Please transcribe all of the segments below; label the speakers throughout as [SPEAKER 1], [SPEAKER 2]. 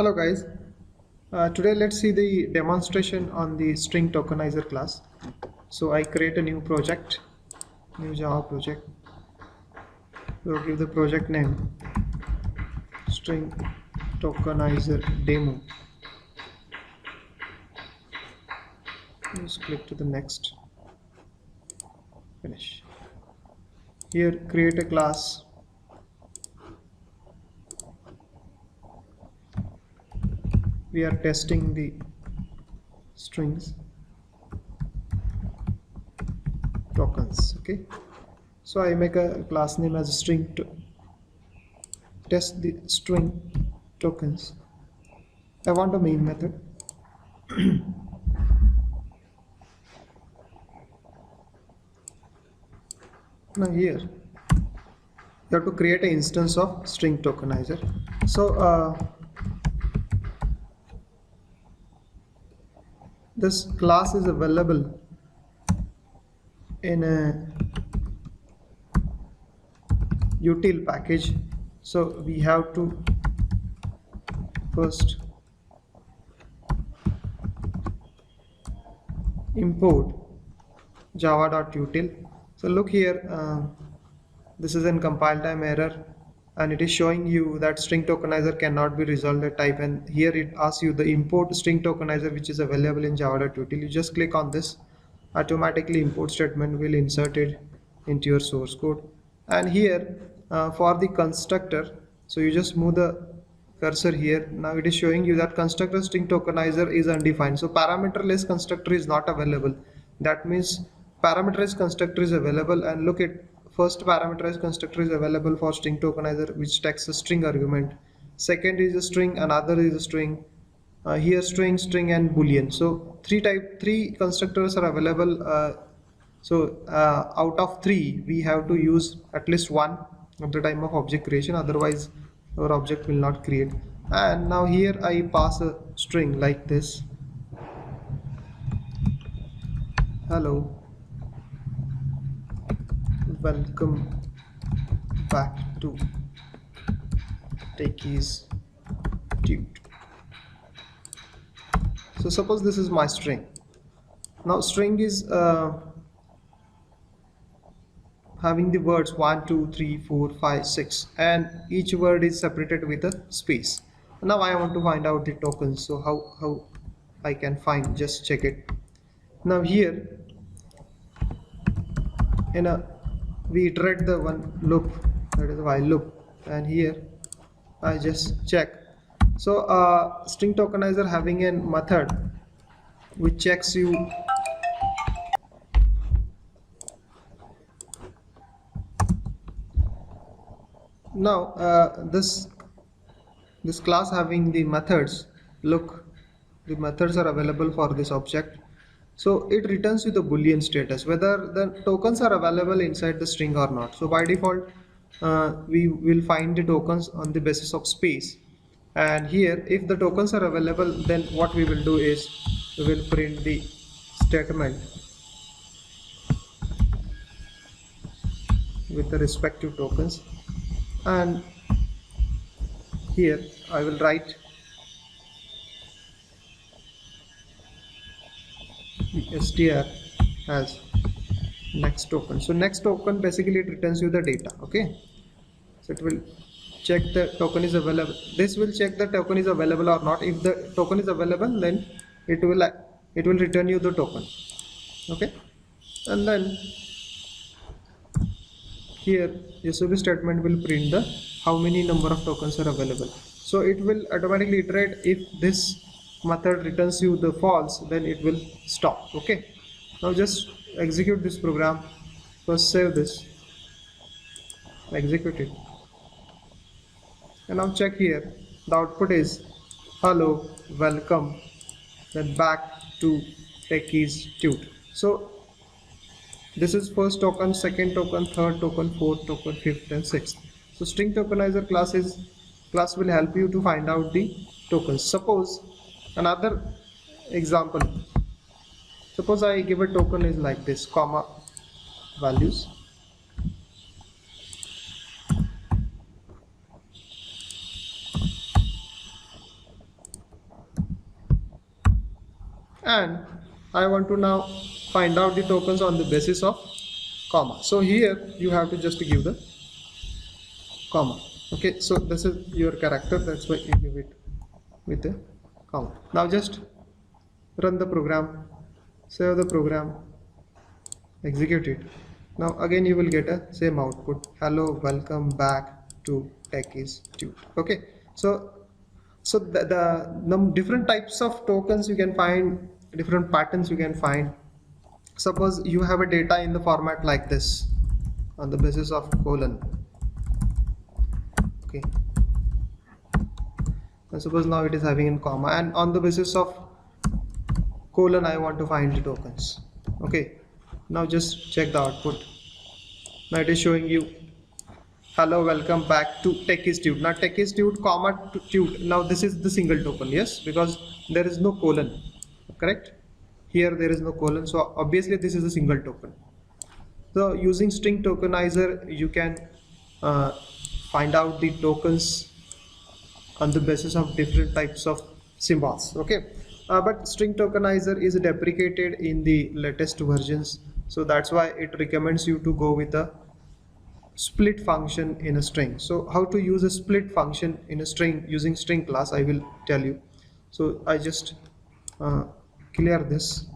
[SPEAKER 1] Hello guys, today let's see the demonstration on the string tokenizer class. So I create a new project, new Java project. So give the project name string tokenizer demo. Just click to the next, finish. Here create a class. We are testing the strings tokens. Okay, so I make a class name as string to test the string tokens. I want a main method. Now here you have to create an instance of string tokenizer. So this class is available in a util package. So we have to first import java.util. So look here, this is in compile time error and it is showing you that string tokenizer cannot be resolved at type, and here it asks you the import string tokenizer which is available in java.util. You just click on this, automatically import statement will insert it into your source code. And here for the constructor, so you just move the cursor here. Now it is showing you that constructor string tokenizer is undefined, so parameterless constructor is not available. That means parameterized constructor is available, and look at first parameterized constructor is available for string tokenizer which takes a string argument. Second is a string, another is a string. Here string, string and boolean. So three constructors are available. Out of three we have to use at least one at the time of object creation, otherwise our object will not create. And now here I pass a string like this, hello, welcome back to Techies Tute. So suppose this is my string. Now string is having the words 1 2 3 4 5 6, and each word is separated with a space. Now I want to find out the tokens. So how I can find, just check it. Now here in a we iterate the one loop, that is while loop, and here I just check. So string tokenizer having a method which checks you. Now this class having the methods, look, the methods are available for this object. So it returns you the boolean status whether the tokens are available inside the string or not. So by default we will find the tokens on the basis of space, and here if the tokens are available, then what we will do is we will print the statement with the respective tokens, and here I will write the str as next token. So next token basically it returns you the data. Okay, so it will check the token is available. This will check the token is available or not. If the token is available, then it will return you the token. Okay, and then here SOB statement will print the how many number of tokens are available. So it will automatically iterate. If this method returns you the false, then it will stop. Okay, now just execute this program. First save this, execute it, and now check here. The output is hello, welcome, then back to Techies Tute. So this is first token, second token, third token, fourth token, fifth and sixth. So string tokenizer class will help you to find out the tokens. Suppose another example, suppose I give a token is like this, comma values. and I want to now find out the tokens on the basis of comma. So here you have to just give the comma. Okay, so this is your character, that's why you give it with the comma. Now just run the program, save the program, execute it. Now again you will get a same output, hello, welcome back to TechInstitute. Okay, so the different types of tokens you can find, different patterns you can find. Suppose you have a data in the format like this on the basis of colon. Okay, and suppose now it is having in comma, and on the basis of colon I want to find the tokens. Okay, now just check the output. Now it is showing you hello, welcome back to TechInstitute. Now TechInstitute comma tute. Now this is the single token, yes, because there is no colon, correct? Here there is no colon, so obviously this is a single token. So using string tokenizer you can find out the tokens on the basis of different types of symbols. Okay, but string tokenizer is deprecated in the latest versions, so that's why it recommends you to go with a split function in a string. So how to use a split function in a string using string class I will tell you. So I just clear this.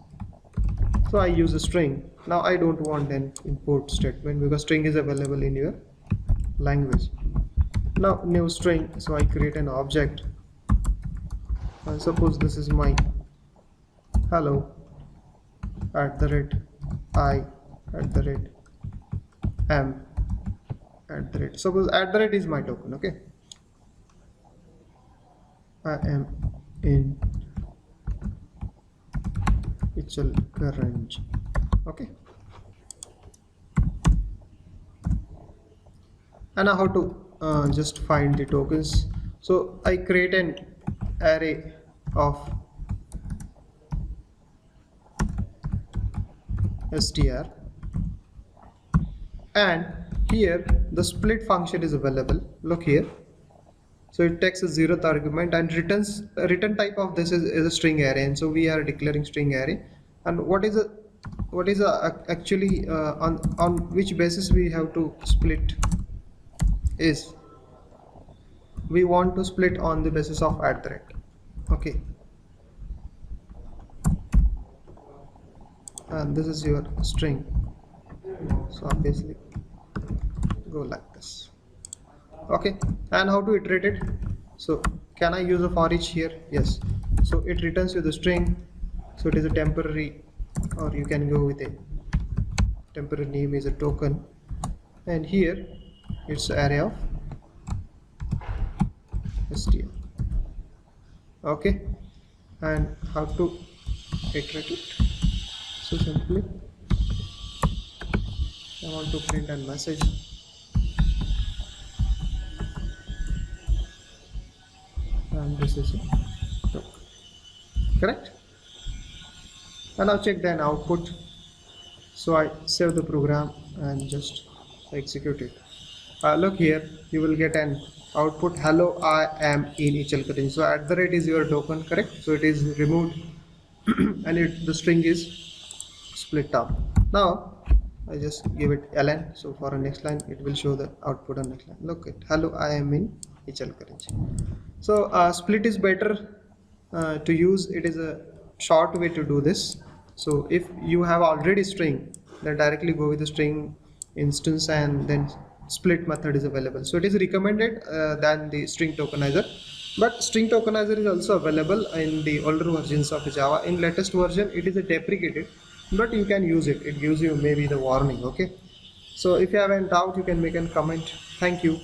[SPEAKER 1] So I use a string. Now I don't want an import statement because string is available in your language. Now new string, so I create an object, and suppose this is my hello @ I @ am @ suppose @ is my token. Okay, I am in Ichalkaranji. Okay, and now how to just find the tokens. So I create an array of str, and here the split function is available. Look here, so it takes a 0th argument and returns return type of this is a string array, and so we are declaring string array. And what is actually on which basis we have to split is we want to split on the basis of @. Okay, and this is your string, so obviously go like this. Okay, and how to iterate it? So can I use a for each here? Yes. So it returns you the string, so it is a temporary, or you can go with a temporary name is a token, and here it's array of str. Okay, and how to iterate it? So simply I want to print a message, and this is a token, correct? And now check the output. So I save the program and just execute it. Look here, you will get an output, hello, I am in Ichalkaranji. So @ is your token, correct? So it is removed and the string is split up. Now I just give it ln, so for the next line it will show the output on next line. Look at hello, I am in Ichalkaranji. So split is better to use. It is a short way to do this. So if you have already string, then directly go with the string instance, and then split method is available. So it is recommended than the string tokenizer, but string tokenizer is also available in the older versions of Java. In latest version it is a deprecated, but you can use it. It gives you maybe the warning. Okay, so if you have any doubt you can make a comment. Thank you.